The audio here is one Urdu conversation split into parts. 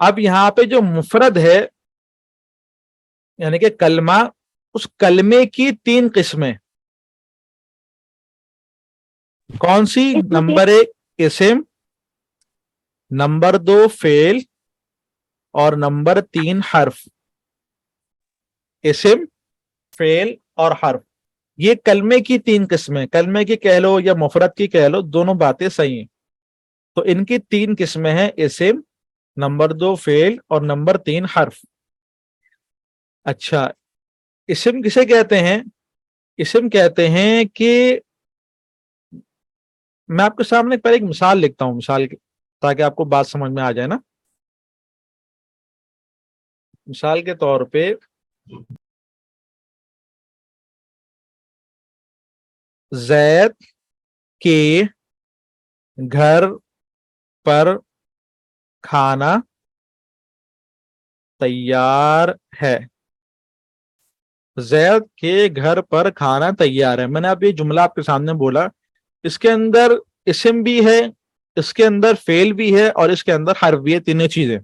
اب یہاں پہ جو مفرد ہے یعنی کہ کلمہ، اس کلمے کی 3 قسمیں کون سی؟ نمبر 1 اسم، نمبر 2 فعل، اور نمبر 3 حرف۔ اسم، فعل اور حرف، یہ کلمے کی 3 قسمیں، کلمے کی کہہ لو یا مفرد کی کہہ لو، دونوں باتیں صحیح ہیں۔ تو ان کی 3 قسمیں ہیں، اسم، نمبر 2 فعل اور نمبر 3 حرف۔ اچھا، اسم کسے کہتے ہیں؟ اسم کہتے ہیں کہ میں آپ کے سامنے پہلے ایک مثال لکھتا ہوں، مثال کی، تاکہ آپ کو بات سمجھ میں آ جائے نا۔ مثال کے طور پہ زید کے گھر پر کھانا تیار ہے۔ زید کے گھر پر کھانا تیار ہے، میں نے اب یہ جملہ آپ کے سامنے بولا، اس کے اندر اسم بھی ہے، اس کے اندر فعل بھی ہے، اور اس کے اندر حرف بھی ہے، تینوں چیزیں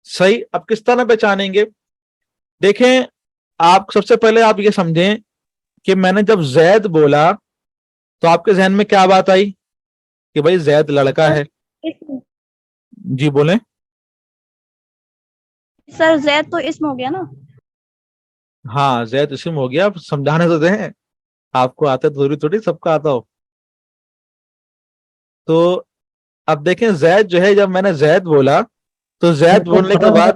صحیح۔ اب کس طرح پہچانیں گے؟ دیکھیں، آپ سب سے پہلے آپ یہ سمجھیں کہ میں نے جب زید بولا تو آپ کے ذہن میں کیا بات آئی کہ بھائی زید لڑکا ہے؟ جی بولیں۔ سر زید تو اسم ہو گیا نا؟ ہاں زید اسم ہو گیا، سمجھانے تو دیں، آپ کو آتا ضروری تھوڑی سب کا آتا ہو۔ تو اب دیکھیں زید جو ہے، جب میں نے زید بولا تو زید بولنے کے بعد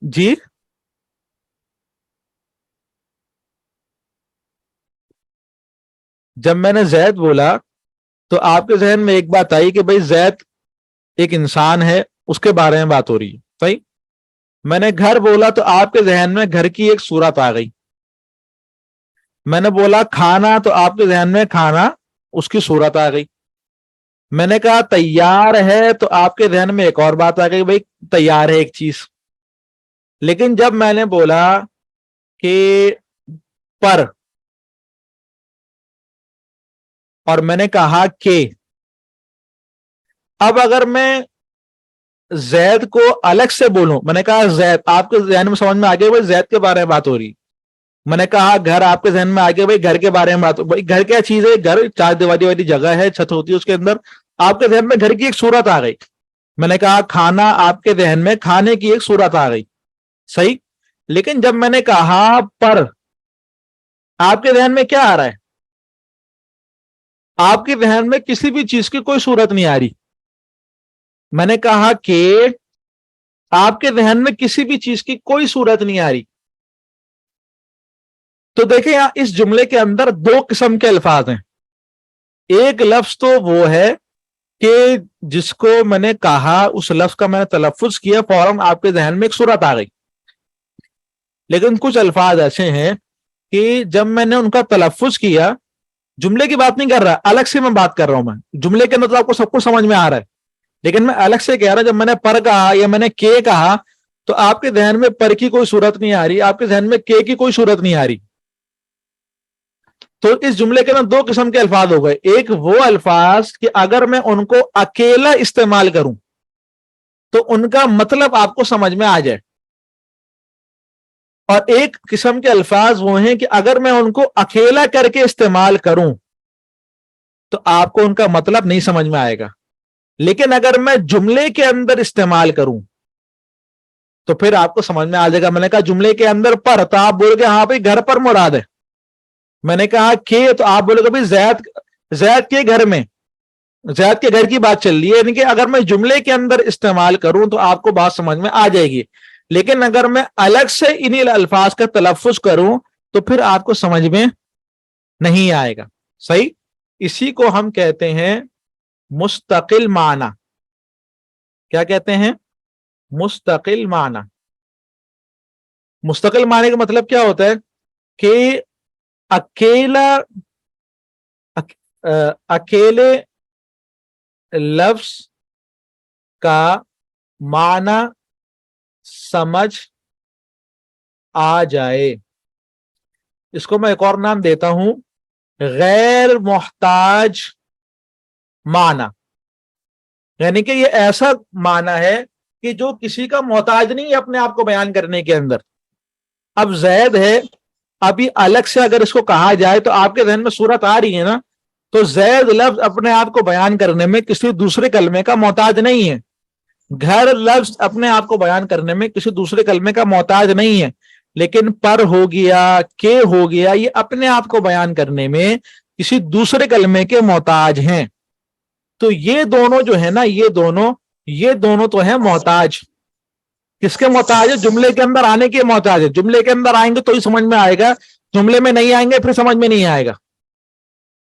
جی جب میں نے زید بولا تو آپ کے ذہن میں ایک بات آئی کہ بھائی زید ایک انسان ہے، اس کے بارے میں بات ہو رہی ہے، صحیح۔ میں نے گھر بولا تو آپ کے ذہن میں گھر کی ایک صورت آ گئی۔ میں نے بولا کھانا تو آپ کے ذہن میں کھانا، اس کی صورت آ گئی۔ میں نے کہا تیار ہے تو آپ کے ذہن میں ایک اور بات آ گئی، بھائی تیار ہے ایک چیز۔ لیکن جب میں نے بولا کہ پر، اور میں نے کہا کہ، اب اگر میں زید کو الگ سے بولوں، میں نے کہا زید، آپ کے ذہن میں سمجھ میں آ گیا بھائی زید کے بارے میں بات ہو رہی۔ میں نے کہا گھر، آپ کے ذہن میں آ گیا بھائی گھر کے بارے میں بات ہو، بھائی گھر کیا چیز ہے؟ گھر 4 دیواری والی جگہ ہے، چھت ہوتی ہے اس کے اندر، آپ کے ذہن میں گھر کی ایک صورت آ گئی۔ میں نے کہا کھانا، آپ کے ذہن میں کھانے کی ایک صورت آ گئی، صحیح۔ لیکن جب میں نے کہا پر، آپ کے ذہن میں کیا آ رہا ہے؟ آپ کے ذہن میں کسی بھی چیز کی کوئی صورت نہیں آ رہی۔ میں نے کہا کہ آپ کے ذہن میں کسی بھی چیز کی کوئی صورت نہیں آ رہی۔ تو دیکھیں یہاں اس جملے کے اندر 2 قسم کے الفاظ ہیں۔ ایک لفظ تو وہ ہے کہ جس کو میں نے کہا، اس لفظ کا میں نے تلفظ کیا، فوراً آپ کے ذہن میں ایک صورت آ گئی۔ لیکن کچھ الفاظ ایسے ہیں کہ جب میں نے ان کا تلفظ کیا، جملے کی بات نہیں کر رہا، الگ سے میں بات کر رہا ہوں، میں جملے کے اندر تو آپ کو سب کچھ سمجھ میں آ رہا ہے، لیکن میں الگ سے کہہ رہا ہوں، جب میں نے پر کہا یا میں نے کے کہا تو آپ کے ذہن میں پر کی کوئی صورت نہیں آ رہی، آپ کے ذہن میں کے کی کوئی صورت نہیں آ رہی۔ تو اس جملے کے اندر 2 قسم کے الفاظ ہو گئے۔ ایک وہ الفاظ کہ اگر میں ان کو اکیلا استعمال کروں تو ان کا مطلب آپ کو سمجھ میں آ جائے، اور ایک قسم کے الفاظ وہ ہیں کہ اگر میں ان کو اکیلا کر کے استعمال کروں تو آپ کو ان کا مطلب نہیں سمجھ میں آئے گا، لیکن اگر میں جملے کے اندر استعمال کروں تو پھر آپ کو سمجھ میں آ جائے گا۔ میں نے کہا جملے کے اندر پر، تو آپ بول گے ہاں بھائی گھر پر مراد ہے۔ میں نے کہا کہ، تو آپ بولے گا بھائی زید کے گھر میں، زید کے گھر کی بات چل رہی ہے، یعنی کہ اگر میں جملے کے اندر استعمال کروں تو آپ کو بات سمجھ میں آ جائے گی، لیکن اگر میں الگ سے انہی الفاظ کا تلفظ کروں تو پھر آپ کو سمجھ میں نہیں آئے گا، صحیح۔ اسی کو ہم کہتے ہیں مستقل معنی۔ کیا کہتے ہیں؟ مستقل معنی۔ مستقل معنی کا مطلب کیا ہوتا ہے کہ اکیلے لفظ کا معنی سمجھ آ جائے۔ اس کو میں ایک اور نام دیتا ہوں، غیر محتاج معنی، یعنی کہ یہ ایسا معنی ہے کہ جو کسی کا محتاج نہیں ہے اپنے آپ کو بیان کرنے کے اندر. اب زید ہے, ابھی الگ سے اگر اس کو کہا جائے تو آپ کے ذہن میں صورت آ رہی ہے نا, تو زید لفظ اپنے آپ کو بیان کرنے میں کسی دوسرے کلمے کا محتاج نہیں ہے. گھر لفظ اپنے آپ کو بیان کرنے میں کسی دوسرے کلمے کا محتاج نہیں ہے. لیکن پر ہو گیا, کے ہو گیا, یہ اپنے آپ کو بیان کرنے میں کسی دوسرے کلمے کے محتاج ہیں. تو یہ دونوں جو ہے نا, یہ دونوں تو ہیں محتاج. کس کے محتاج ہے؟ جملے کے اندر آنے کے محتاج ہے. جملے کے اندر آئیں گے تو ہی سمجھ میں آئے گا, جملے میں نہیں آئیں گے پھر سمجھ میں نہیں آئے گا.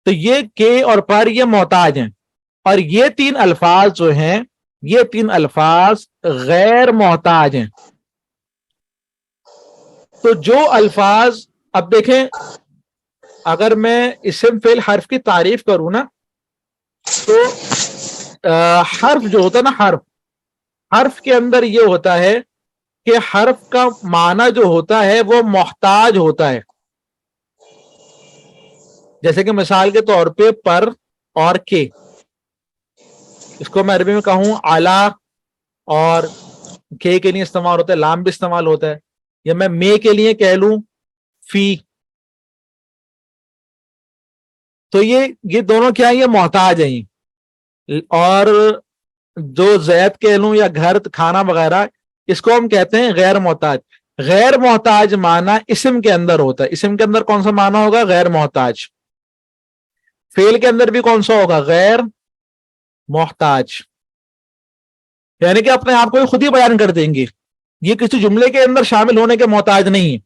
تو یہ کے اور پر یہ محتاج ہیں. اور یہ تین الفاظ جو ہیں, یہ تین الفاظ غیر محتاج ہیں. تو جو الفاظ, اب دیکھیں, اگر میں اسم فعل حرف کی تعریف کروں نا, تو حرف جو ہوتا ہے نا, حرف کے اندر یہ ہوتا ہے کہ حرف کا معنی جو ہوتا ہے وہ محتاج ہوتا ہے. جیسے کہ مثال کے طور پہ پر اور کے, اس کو میں عربی میں کہوں اعلی, اور کے لیے استعمال ہوتا ہے, لام بھی استعمال ہوتا ہے, یا میں کے لیے کہہ لوں فی. تو یہ دونوں کیا ہیں؟ یہ محتاج ہیں. اور جو زید کہہ لوں یا گھر, کھانا وغیرہ, اس کو ہم کہتے ہیں غیر محتاج. غیر محتاج معنی اسم کے اندر ہوتا ہے. اسم کے اندر کون سا معنی ہوگا؟ غیر محتاج. فعل کے اندر بھی کون سا ہوگا؟ غیر محتاج. یعنی کہ اپنے آپ کو خود ہی بیان کر دیں گے, یہ کسی جملے کے اندر شامل ہونے کے محتاج نہیں ہے.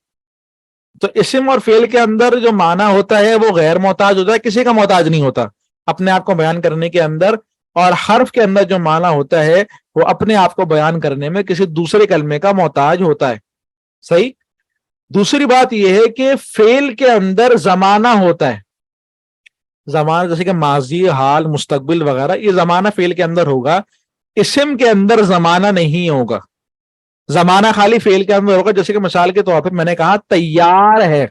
تو اسم اور فعل کے اندر جو معنی ہوتا ہے وہ غیر محتاج ہوتا ہے, کسی کا محتاج نہیں ہوتا اپنے آپ کو بیان کرنے کے اندر. اور حرف کے اندر جو معنی ہوتا ہے وہ اپنے آپ کو بیان کرنے میں کسی دوسرے کلمے کا محتاج ہوتا ہے. صحیح. دوسری بات یہ ہے کہ فعل کے اندر زمانہ ہوتا ہے. زمانہ جیسے کہ ماضی, حال, مستقبل وغیرہ, یہ زمانہ فعل کے اندر ہوگا. اسم کے اندر زمانہ نہیں ہوگا. زمانہ خالی فعل کے اندر ہوگا. جیسے کہ مثال کے طور پہ میں نے کہا تیار ہے.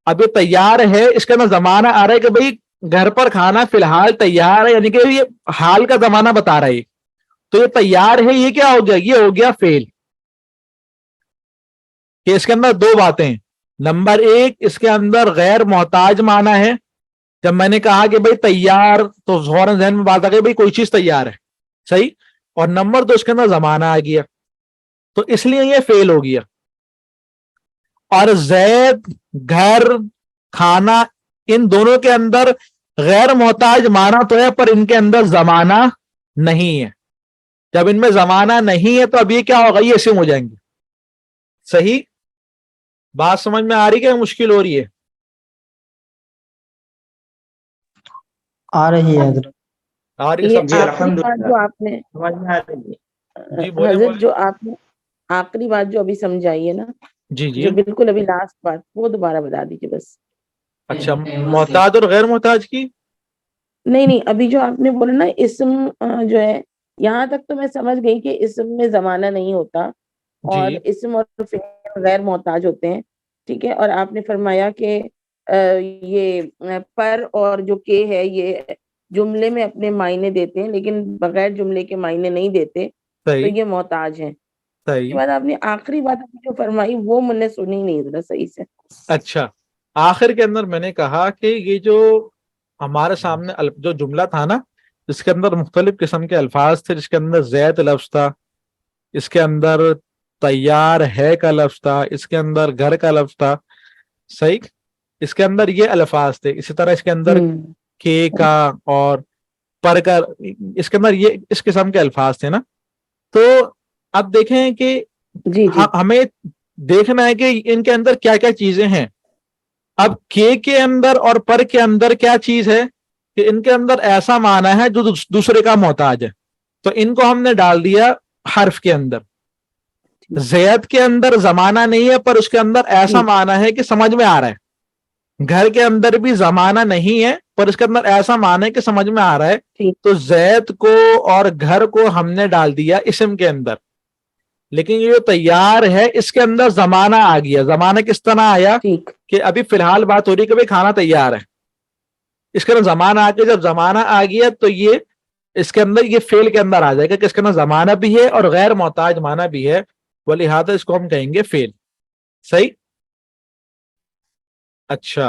اب یہ تیار ہے, اس کے اندر زمانہ آ رہا ہے کہ بھئی گھر پر کھانا فی الحال تیار ہے, یعنی کہ یہ حال کا زمانہ بتا رہا ہے. تو یہ تیار ہے, یہ کیا ہو گیا؟ یہ ہو گیا فعل. کہ اس کے اندر دو باتیں. نمبر ایک, اس کے اندر غیر محتاج معنی ہے. جب میں نے کہا کہ بھئی تیار, تو فوراً ذہن میں بات آ گئی بھئی کوئی چیز تیار ہے. صحیح. اور نمبر دو, اس کے اندر زمانہ آ گیا, تو اس لیے یہ فعل ہو گیا. اور زید, گھر, کھانا, ان دونوں کے اندر غیر محتاج معنی تو ہے, پر ان کے اندر زمانہ نہیں ہے. جب ان میں زمانہ نہیں ہے تو اب یہ کیا ہوگا؟ یہ اسم ہو جائیں گے. صحیح. بات سمجھ میں آ رہی کہ مشکل ہو رہی ہے؟ آ رہی ہے حضرت. آ رہی ہے یہ سب؟ آخری بات جو آپ نے سمجھ میں آ رہی ہے. جی بولے حضرت بولے. جو آپ نے آخری بات جو ابھی سمجھائی ہے نا, جی جی. جو بالکل ابھی لاسٹ بات, وہ دوبارہ بتا دیجیے بس. اچھا, محتاج اور غیر محتاج کی. نہیں, ابھی جو آپ نے بولا نا اسم جو ہے, یہاں تک تو میں سمجھ گئی کہ اسم میں زمانہ نہیں ہوتا, اور جی اسم اور فعل غیر محتاج ہوتے ہیں. ٹھیک ہے. اور آپ نے فرمایا کہ یہ پر اور جو کے ہے یہ جملے میں اپنے معنی دیتے ہیں, لیکن بغیر جملے کے معنی نہیں دیتے, تو صحیح یہ محتاج ہیں. اس صحیح. کے بعد آپ نے آخری بات جو فرمائی وہ میں نے سنی نہیں ذرا صحیح سے. اچھا, آخر کے اندر میں نے کہا کہ یہ جو ہمارے سامنے جو جملہ تھا نا, اس کے اندر مختلف قسم کے الفاظ تھے. جس کے اندر زید لفظ تھا, اس کے اندر تیار ہے کا لفظ تھا, اس کے اندر گھر کا لفظ تھا. صحیح. اس کے اندر یہ الفاظ تھے. اسی طرح اس کے اندر کے کا اور پر کا, اس کے اندر یہ اس قسم کے الفاظ تھے نا. تو اب دیکھیں کہ جی جی ہمیں دیکھنا ہے کہ ان کے اندر کیا کیا چیزیں ہیں. اب کے اندر اور پر کے اندر کیا چیز ہے کہ ان کے اندر ایسا معنی ہے جو دوسرے کا محتاج ہے, تو ان کو ہم نے ڈال دیا حرف کے اندر. زید کے اندر زمانہ نہیں ہے, پر اس کے اندر ایسا معنی ہے کہ سمجھ میں آ رہا ہے. گھر کے اندر بھی زمانہ نہیں ہے, پر اس کے اندر ایسا معنی ہے کہ سمجھ میں آ رہا ہے. تو زید کو اور گھر کو ہم نے ڈال دیا اسم کے اندر. لیکن یہ جو تیار ہے اس کے اندر زمانہ آ گیا. زمانہ کس طرح آیا ٹھیک. کہ ابھی فی الحال بات ہو رہی ہے کہ بھائی کھانا تیار ہے, اس کے اندر زمانہ آ کے جب زمانہ آ گیا تو یہ اس کے اندر یہ فعل کے اندر آ جائے گا کہ اس کے اندر زمانہ بھی ہے اور غیر محتاج معنی بھی ہے، ولہذا اس کو ہم کہیں گے فعل. صحیح. اچھا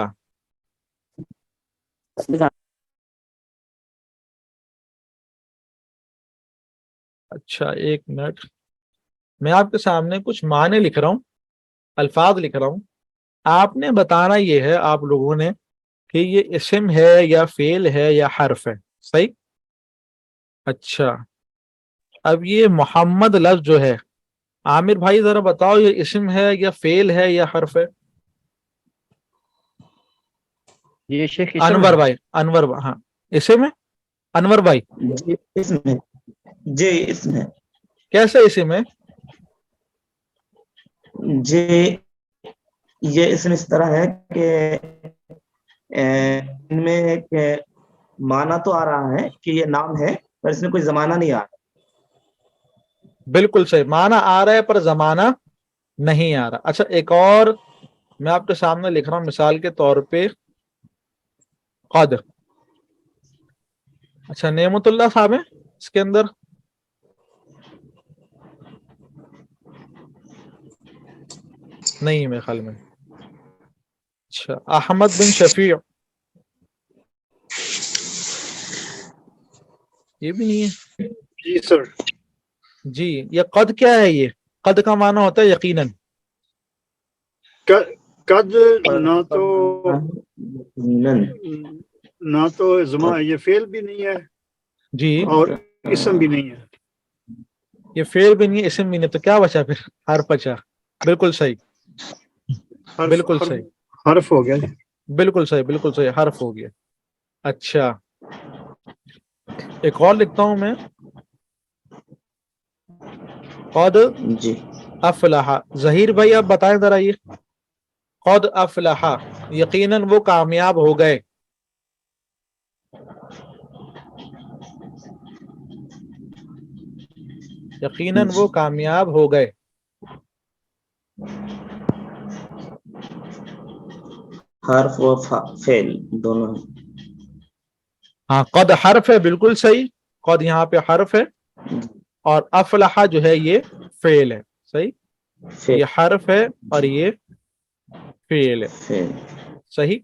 اچھا ایک منٹ، میں آپ کے سامنے کچھ معنی لکھ رہا ہوں، الفاظ لکھ رہا ہوں، آپ نے بتانا یہ ہے آپ لوگوں نے کہ یہ اسم ہے یا فعل ہے یا حرف ہے. صحیح. اچھا اب یہ محمد لفظ جو ہے، عامر بھائی ذرا بتاؤ یہ اسم ہے یا فعل ہے یا حرف ہے؟ یہ شیخ اسم انور ہے۔ بھائی، انور ہاں اسم ہے. انور بھائی جی اس میں، جی اس میں، کیسے اسم ہے؟ جی یہ اسم اس طرح ہے کہ ان میں ایک معنی تو آ رہا ہے کہ یہ نام ہے، پر اس میں کوئی زمانہ نہیں آ رہا. بالکل صحیح، معنی آ رہا ہے پر زمانہ نہیں آ رہا. اچھا ایک اور میں آپ کے سامنے لکھ رہا ہوں مثال کے طور پہ قد. اچھا نعمت اللہ صاحب ہیں اس کے اندر؟ نہیں میرے خیال میں. اچھا احمد بن شفیع، یہ بھی نہیں ہے. جی سر، جی یہ قد کیا ہے؟ یہ قد کا معنی ہوتا ہے یقیناً. قد نہ تو یقیناً. یہ فعل بھی نہیں ہے جی اور اسم بھی نہیں ہے۔ یہ فعل بھی نہیں ہے، اسم بھی نہیں، تو کیا بچا پھر؟ حرف بچا. بالکل صحیح، بالکل صحیح، حرف ہو گیا جی۔ بالکل صحیح، بالکل صحیح، حرف ہو گیا. اچھا ایک اور لکھتا ہوں میں، قد جی افلح. ظہیر بھائی آپ بتائیں ذرا یہ قد افلح، یقیناً وہ کامیاب ہو گئے. یقیناً وہ کامیاب ہو گئے. حرف و فعل دونوں. ہاں قد حرف ہے، بالکل صحیح، قد یہاں پہ حرف ہے اور افلح جو ہے یہ فعل ہے. صحیح، فعل یہ حرف ہے اور یہ فعل ہے. فعل. صحیح.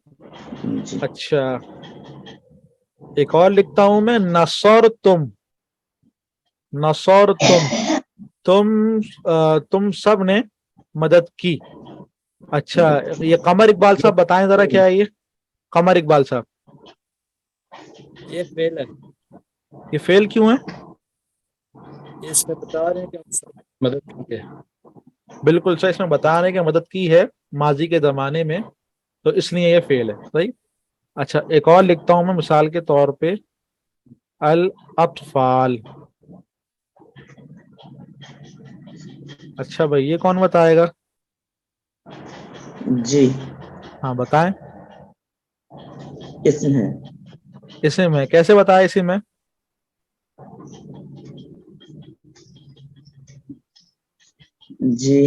جی اچھا ایک اور لکھتا ہوں میں، نصرتم. نصرتم تم سب نے مدد کی. اچھا یہ قمر اقبال صاحب بتائیں ذرا کیا ہے یہ؟ قمر اقبال صاحب یہ فعل ہے، یہ فعل کیوں ہے؟ اس میں بتا رہے ہیں کہ مدد کی ہے۔ بالکل صحیح، اس میں بتا رہے ہیں کہ مدد کی ہے ماضی کے زمانے میں، تو اس لیے یہ فعل ہے. صحیح. اچھا ایک اور لکھتا ہوں میں مثال کے طور پہ، الاطفال. اچھا بھائی یہ کون بتائے گا؟ جی ہاں بتائیں. اسم ہے. اسم ہے، کیسے بتائے اسم ہے؟ جی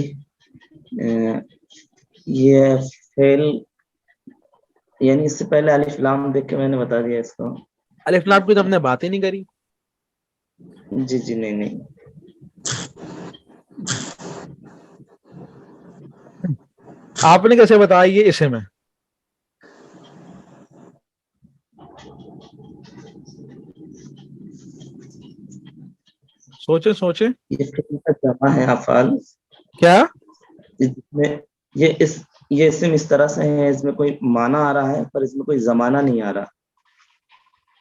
یہ فعل یعنی اس سے پہلے الف لام دیکھ کے میں نے بتا دیا اس کو. الف لام کی تو ہم نے بات ہی نہیں کری. جی جی نہیں نہیں. آپ نے کیسے بتایا یہ اسم ہے؟ سوچیں سوچیں. یہ فعل کا جمع ہے افعال، کیا؟ جس میں یہ اسم اس طرح سے ہے، اس میں کوئی معنی آ رہا ہے پر اس میں کوئی زمانہ نہیں آ رہا.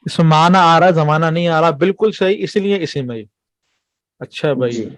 اس میں معنی آ رہا، زمانہ نہیں آ رہا. بالکل صحیح، اسی لیے اسم ہے. اچھا بھائی جی